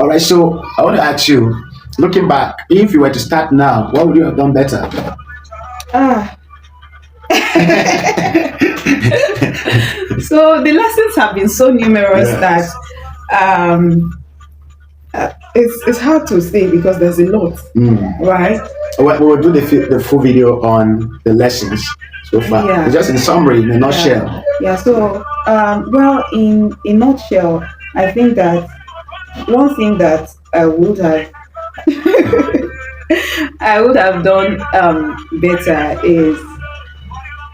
right, so I want to ask you, looking back, if you were to start now, what would you have done better? Ah. So the lessons have been so numerous that Yes. um, it's hard to say because there's a lot, Mm. right? We will do the full video on the lessons so far. Yeah. It's just in summary, in a Yeah. nutshell. Yeah. So, well, in nutshell, I think that one thing that I would have I would have done better is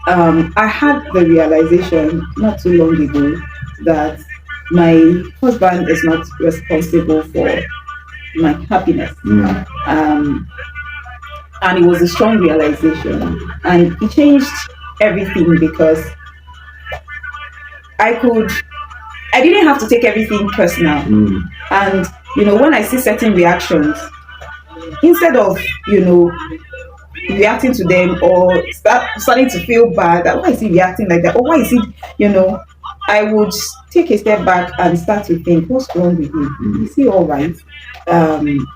I had the realization not too long ago that my husband is not responsible for my happiness. Mm. Um, and it was a strong realization. And it changed everything because I could, I didn't have to take everything personal. Mm. And, when I see certain reactions, instead of, reacting to them or starting to feel bad that why is he reacting like that or why is he I would take a step back and start to think what's wrong with him, is he all right?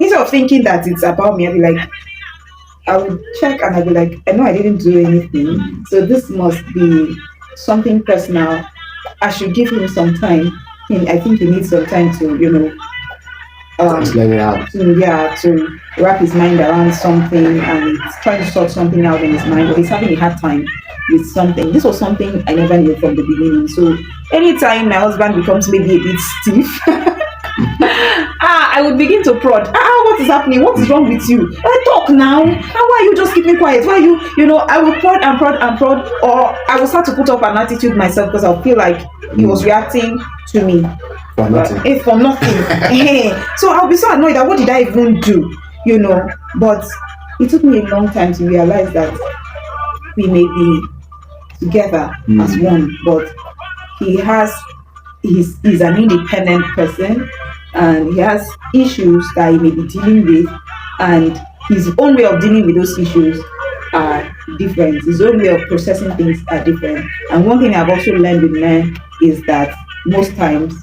Instead of thinking that it's about me, I'd be like, I would check and I'd be like, I know I didn't do anything, so this must be something personal. I should give him some time. I think he needs some time to Just let it out. to wrap his mind around something, and he's trying to sort something out in his mind, or he's having a hard time with something. This was something I never knew from the beginning. So anytime my husband becomes maybe a bit stiff, I would begin to prod. What is happening? What is wrong with you? Talk now. Why are you just keeping quiet? Why I will prod and prod and prod, or I will start to put up an attitude myself because I'll feel like he was reacting to me. For nothing. If for nothing. So I'll be so annoyed that what did I even do? But it took me a long time to realize that we may be together as one, but he's an independent person and he has issues that he may be dealing with, and his own way of dealing with those issues are different. His own way of processing things are different. And one thing I've also learned with men is that most times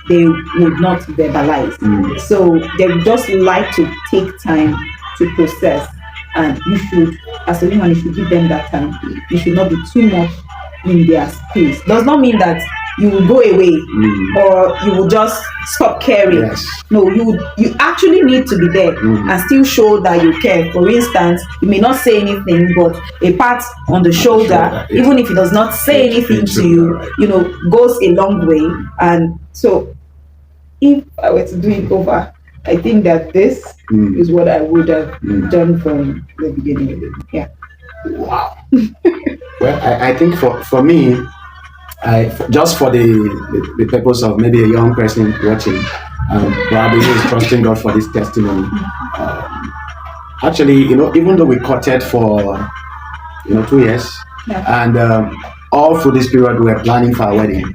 they would not verbalize. So they would just like to take time to process. And you should, as a woman, you should give them that time. You should not be too much in their space. Does not mean that you will go away or you will just stop caring. Yes. No, you actually need to be there and still show that you care. For instance, you may not say anything, but a pat on the shoulder, even if he does not say anything to you, goes a long way. And so if I were to do it over, I think that this is what I would have done from the beginning. Yeah. Wow. Well, I think for me, just for the purpose of maybe a young person watching, probably who is trusting God for this testimony. Actually, even though we courted for 2 years, and all through this period we were planning for our wedding.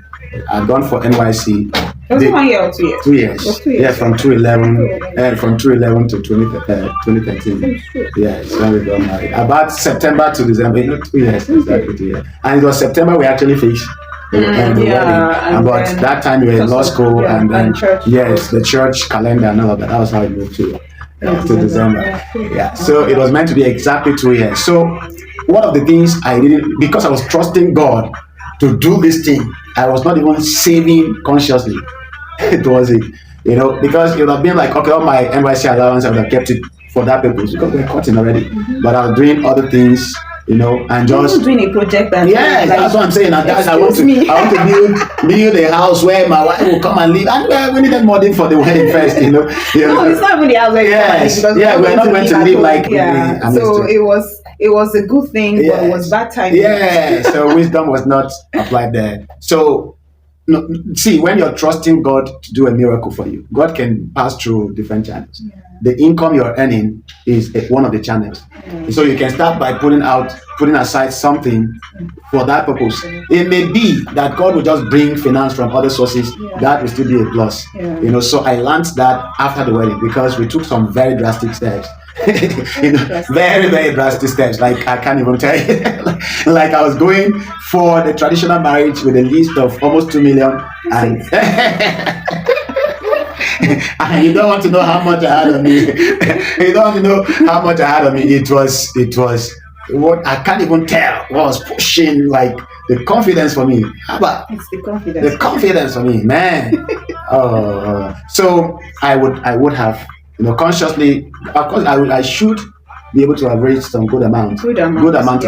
I'd gone for NYC. Was it 1 year or 2 years? 2 years. It was 2 years. Yeah, from 2011 to 2013. Yes, when we got married. About September to December, 2 years exactly 2 years. And it was September we actually finished the wedding. And but that time we were in law school, and then the church calendar and all of that. That was how it moved to December. Yeah. So it was meant to be exactly 2 years. So one of the things I didn't, because I was trusting God to do this thing, I was not even saving consciously towards it, because it would have been like, okay, all my NYC allowance, I would have kept it for that purpose because we're cutting already. But I was doing other things, and just doing a project. And that's what I'm saying. And that's I want to build a house where my wife will come and live, and we needed more than for the wedding first, No, it's not even the house where we're not going to live like so it was a good thing, but it was bad time. So wisdom was not applied there. So see, when you're trusting God to do a miracle for you, God can pass through different channels. The income you're earning is one of the channels. So you can start by putting aside something for that purpose. It may be that God will just bring finance from other sources. That will still be a plus. So I learned that after the wedding because we took some very drastic steps. Very, very drastic steps. Like I can't even tell you. Like I was going for the traditional marriage with a list of almost 2 million, and And you don't want to know how much I had on me. You don't want to know how much I had on me. It was what I can't even tell what was pushing, like the confidence for me. How about It's the confidence. the confidence for me, man? So I would have, consciously, of course, I should be able to have raised some good amount of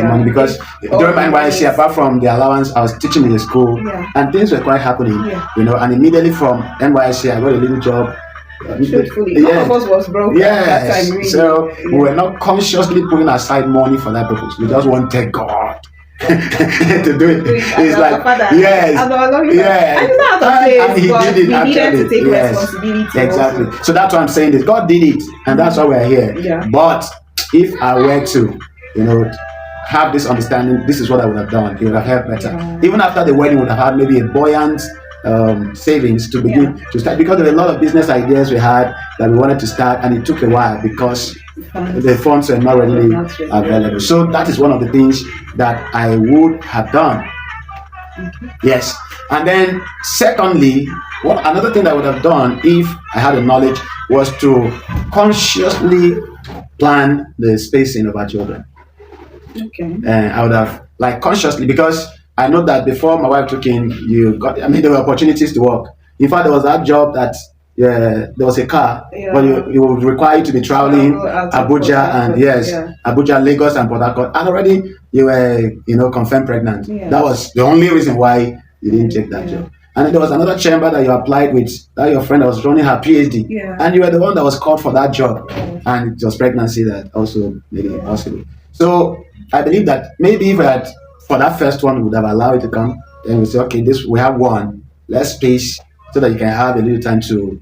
money, because during my NYSC, apart from the allowance, I was teaching in the school, and things were quite happening, and immediately from NYSC, I got a little job. Truthfully, none of us was broke at that time, really. So we were not consciously putting aside money for that purpose. We just wanted God to do it. It's like, yes, and he did it. We needed to take yes, responsibility. exactly. Also. So that's what I'm saying. Is God did it, and that's why we're here. Yeah. But if I were to, have this understanding, this is what I would have done. It would have helped better. Yeah. Even after the wedding, would have had maybe a buoyant savings to begin to start, because there were a lot of business ideas we had that we wanted to start, and it took a while because the funds were not readily available. So that is one of the things that I would have done. Yes. And then secondly, another thing I would have done if I had the knowledge was to consciously plan the spacing of our children. Okay. I would have, like, consciously, because I know that before my wife took in, there were opportunities to work. In fact, there was that job that there was a car, but it would require you to be traveling Abuja and Abuja, Lagos, and Port Harcourt, and already you were, confirmed pregnant. Yeah. That was the only reason why you didn't take that job. And then there was another chamber that you applied with, that your friend that was running her PhD, and you were the one that was called for that job, and it was pregnancy that also made it possible. So I believe that maybe if I had, for that first one, would have allowed it to come, then we say, okay, we have one, let's space so that you can have a little time to,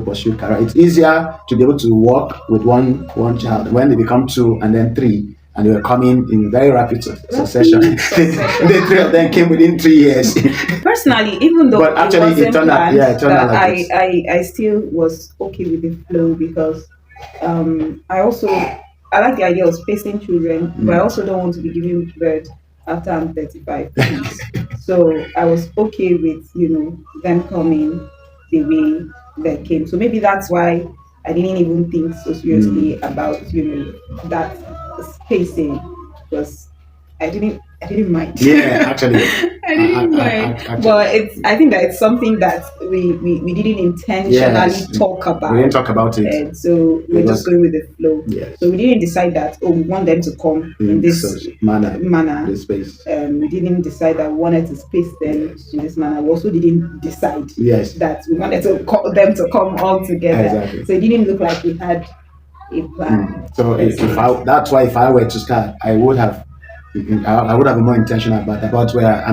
pursue career. It's easier to be able to work with one child. When they become 2 and then 3, and they were coming in very rapid succession. The 3 of them came within 3 years. Personally, even though but actually it turned out, like I still was okay with the flow, because I like the idea of spacing children, but I also don't want to be giving birth after I'm 35. So I was okay with, them coming the way they came. So maybe that's why I didn't even think so seriously about, that spacing, because I didn't mind. Yeah, actually. I didn't mind. But I think that it's something that we didn't intentionally talk about. We didn't talk about it. And so we're just going with the flow. Yes. So we didn't decide that, we want them to come in this manner. This space. We didn't decide that we wanted to space them in this manner. We also didn't decide that we wanted them to come all together. Exactly. So it didn't look like we had a plan. So that's why if I were to start, I would have been more intentional about that. But we're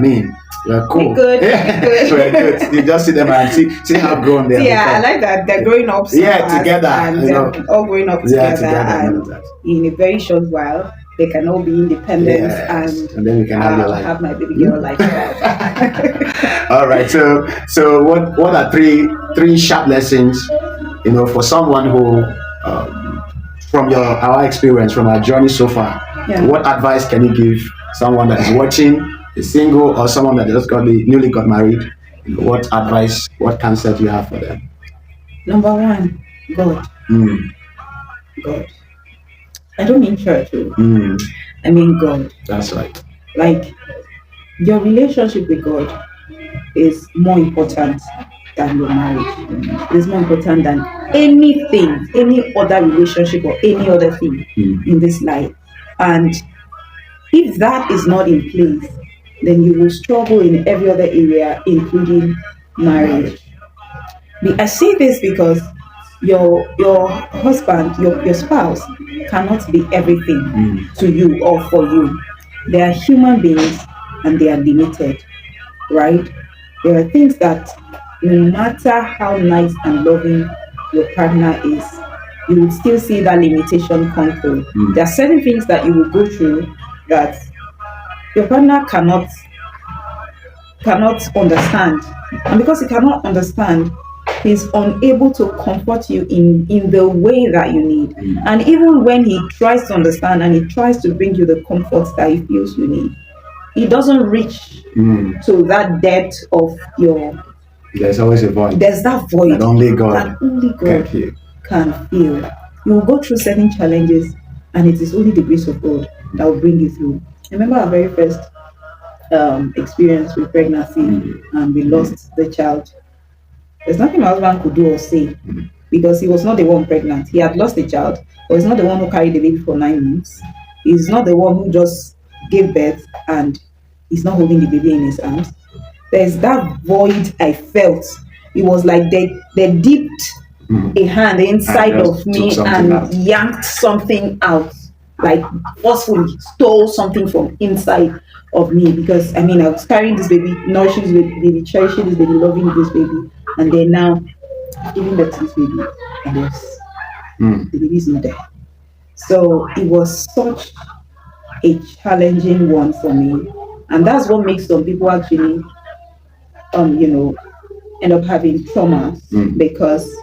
cool. We're good. We're good. You just see them and see how grown they are. Yeah, I like that they're growing up. Together. And all growing up together. And in a very short while, they can all be independent, and then we can have my baby girl like that. All right. So what are three sharp lessons, for someone who, from our experience, from our journey so far, what advice can you give someone that is watching, is single, or someone that just newly got married? What advice, what counsel do you have for them? Number 1, God. God. I don't mean church. I mean God. That's right. Like, your relationship with God is more important than your marriage. It's more important than anything, any other relationship or any other thing in this life. And if that is not in place, then you will struggle in every other area, including marriage. I say this because your husband, your spouse cannot be everything to you or for you. They are human beings and they are limited, right? There are things that no matter how nice and loving your partner is, you would still see that limitation come through. There are certain things that you will go through that your partner cannot understand. And because he cannot understand, he's unable to comfort you in the way that you need. And even when he tries to understand and he tries to bring you the comfort that he feels you need, he doesn't reach to that depth of your There's always a void There's that void that only that God only can God fill. can fill. You will go through certain challenges, and it is only the grace of God that will bring you through. I remember our very first experience with pregnancy, and we lost the child. There's nothing my husband could do or say because he was not the one pregnant. He had lost a child, but he's not the one who carried the baby for 9 months. He's not the one who just gave birth and he's not holding the baby in his arms. There's that void I felt. It was like they dipped a hand inside And of just me took something and out. yanked something out, like forcefully stole something from inside of me. Because I mean, I was carrying this baby, nourishing this baby, cherishing this baby, loving this baby, and then now giving birth to this baby, and the baby's not there. So it was such a challenging one for me, and that's what makes some people actually, you know, end up having traumas because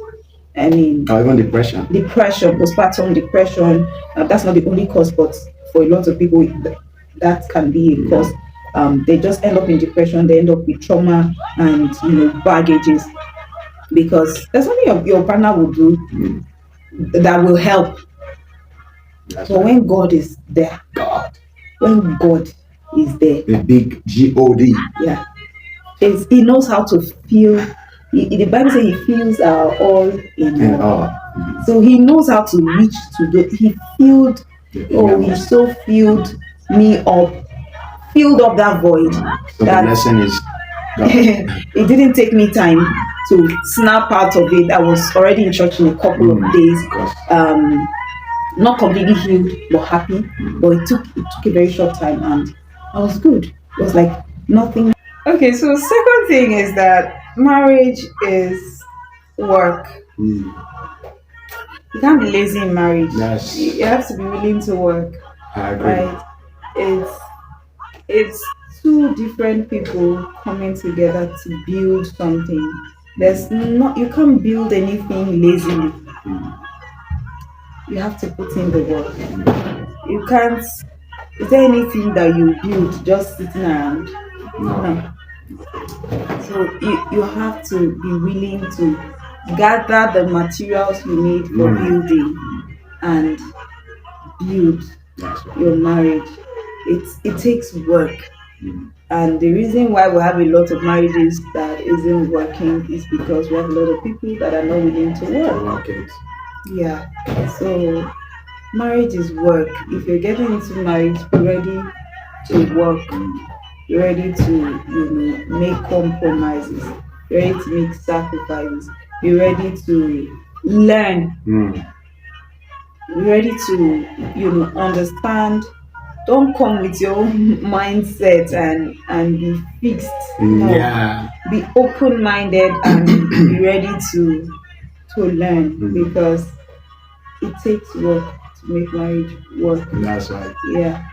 I mean, Or even depression. depression, postpartum depression. That's not the only cause, but for a lot of people, that can be a cause. They just end up in depression. They end up with trauma and baggages because there's something your partner will do that will help. That's But right. when God is there, God. when God is there, The big God. yeah, he knows how to feel. The Bible says he feels our all in And all. all. So he knows how to reach to the. He filled. Oh, he so filled me up, filled up that void. So the That lesson is God. it didn't take me time to snap out of it. I was already in church in a couple of days. Not completely healed, but happy. But it took a very short time, and I was good. It was like nothing. Okay, so second thing is that marriage is work. You can't be lazy in marriage. Yes. You have to be willing to work, I agree. right? It's two different people coming together to build something. You can't build anything lazily. You have to put in the work. You can't. Is there anything that you build just sitting around? No. So you have to be willing to gather the materials you need for building and build your marriage. It takes work. And the reason why we have a lot of marriages that isn't working is because we have a lot of people that are not willing to work. Okay. Yeah. So marriage is work. If you're getting into marriage, be ready to work. Be ready to make compromises. Be ready to make sacrifices. Be ready to learn. Be ready to understand. Don't come with your own mindset and be fixed. No. Yeah. Be open-minded and be ready to learn because it takes work to make marriage work. That's right. Yeah.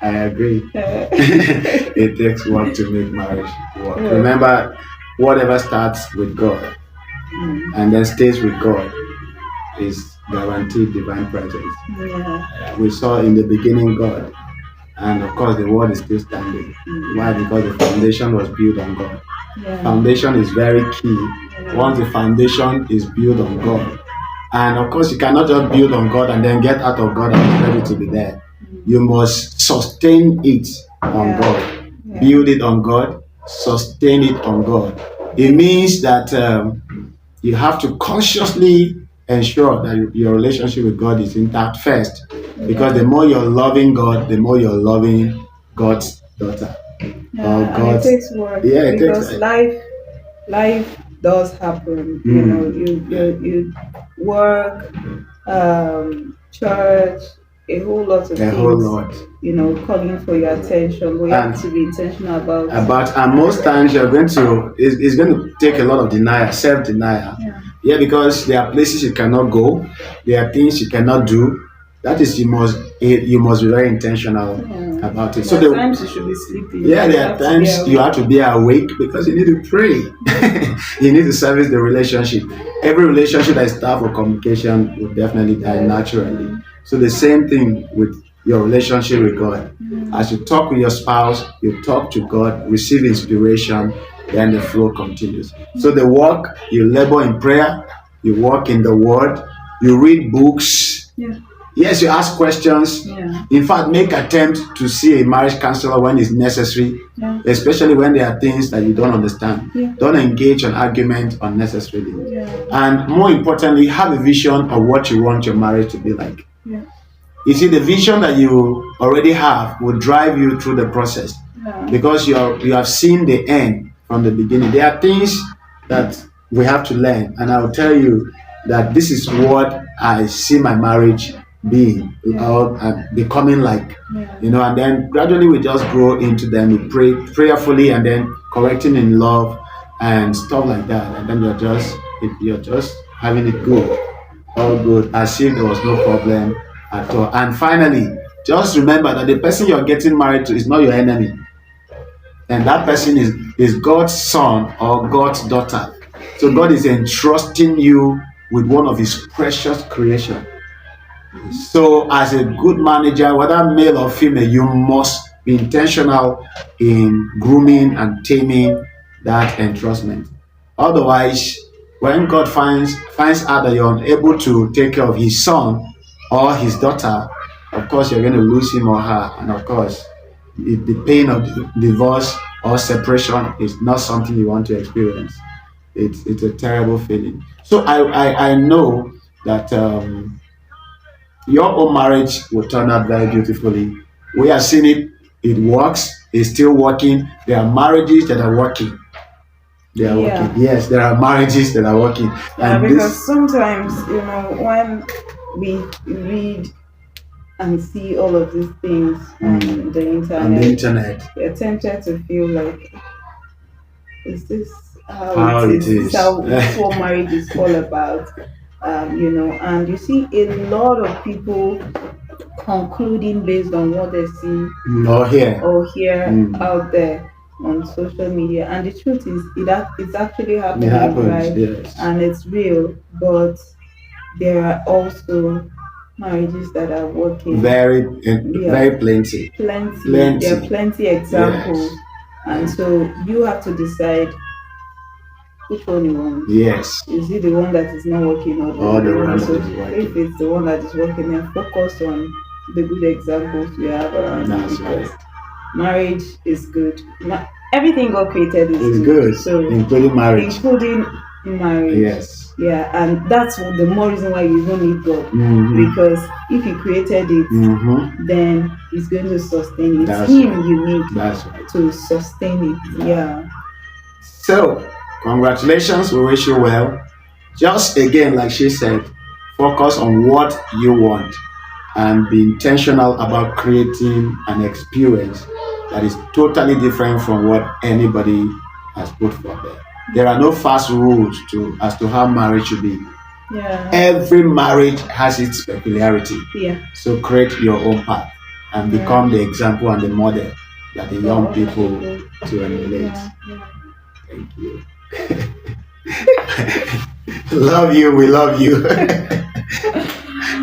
I agree. It takes work to make marriage work. Remember, whatever starts with God and then stays with God is guaranteed divine presence. Yeah. We saw in the beginning God, and of course the word is still standing. Why? Because the foundation was built on God. Yeah. Foundation is very key. Once the foundation is built on God, and of course you cannot just build on God and then get out of God and be ready to be there. You must sustain it on God. Yeah. Build it on God, sustain it on God. It means that you have to consciously ensure that your relationship with God is intact first. Because the more you're loving God, the more you're loving God's daughter. Yeah, and it takes work because life does happen. You work, church, a whole lot of things. Whole lot. Calling for your attention, but you have to be intentional about. And most times you're going to it's going to take a lot of denial, self-denial. Yeah, because there are places you cannot go, there are things you cannot do. That is, you must be very intentional about it. So there are times you should be sleeping. Yeah, there are times you have to be awake because you need to pray. You need to service the relationship. Every relationship that is started for communication will definitely die naturally. So the same thing with your relationship with God. As you talk with your spouse, you talk to God, receive inspiration, then the flow continues. So the work, you labor in prayer, you work in the word, you read books. Yeah. Yes, you ask questions. Yeah. In fact, make attempt to see a marriage counselor when it's necessary, Yeah. especially when there are things that you don't understand. Yeah. Don't engage in argument unnecessarily. Yeah. And more importantly, have a vision of what you want your marriage to be like. Yeah. You see, the vision that you already have will drive you through the process, because you have seen the end from the beginning. There are things that we have to learn, and I'll tell you that this is what I see my marriage being, or becoming like. And then gradually we just grow into them. We pray prayerfully, and then correcting in love and stuff like that, and then you're just having it good, all good, as if there was no problem at all. And finally, just remember that the person you're getting married to is not your enemy, and that person is God's son or God's daughter. So God is entrusting you with one of his precious creation. So as a good manager, whether male or female, you must be intentional in grooming and taming that entrustment. Otherwise, when God finds out that you're unable to take care of his son or his daughter, of course you're going to lose him or her. And of course, the pain of divorce or separation is not something you want to experience. It's a terrible feeling. So I know that your own marriage will turn out very beautifully. We have seen it. It works. It's still working. There are marriages that are working. They are working. Yes, there are marriages that are working. Yeah, and because sometimes, when we read and see all of these things on the internet, you're tempted to feel like, is this how it is? Is this what marriage is all about? And you see a lot of people concluding based on what they see or hear out there on social media, and the truth is it's actually happening, right? Yes. And it's real, but there are also marriages that are working very plenty. There are plenty examples. Yes. And so you have to decide which one you want. Yes. Is it the one that is not working, or the one that is working? If it's the one that is working, then focus on the good examples you have around. That's right. Marriage is good. Everything God created is good. So including marriage. Yes. Yeah, and that's the more reason why you don't need God. Mm-hmm. Because if He created it, then He's going to sustain it. That's Him right. You need to sustain it. Yeah. So, congratulations. We wish you well. Just again, like she said, focus on what you want and be intentional about creating an experience that is totally different from what anybody has put forth there. There are no fast rules as to how marriage should be. Yeah. Every marriage has its peculiarity. Yeah. So create your own path and become the example and the model that the young people to emulate. Yeah. Thank you. Love you. We love you.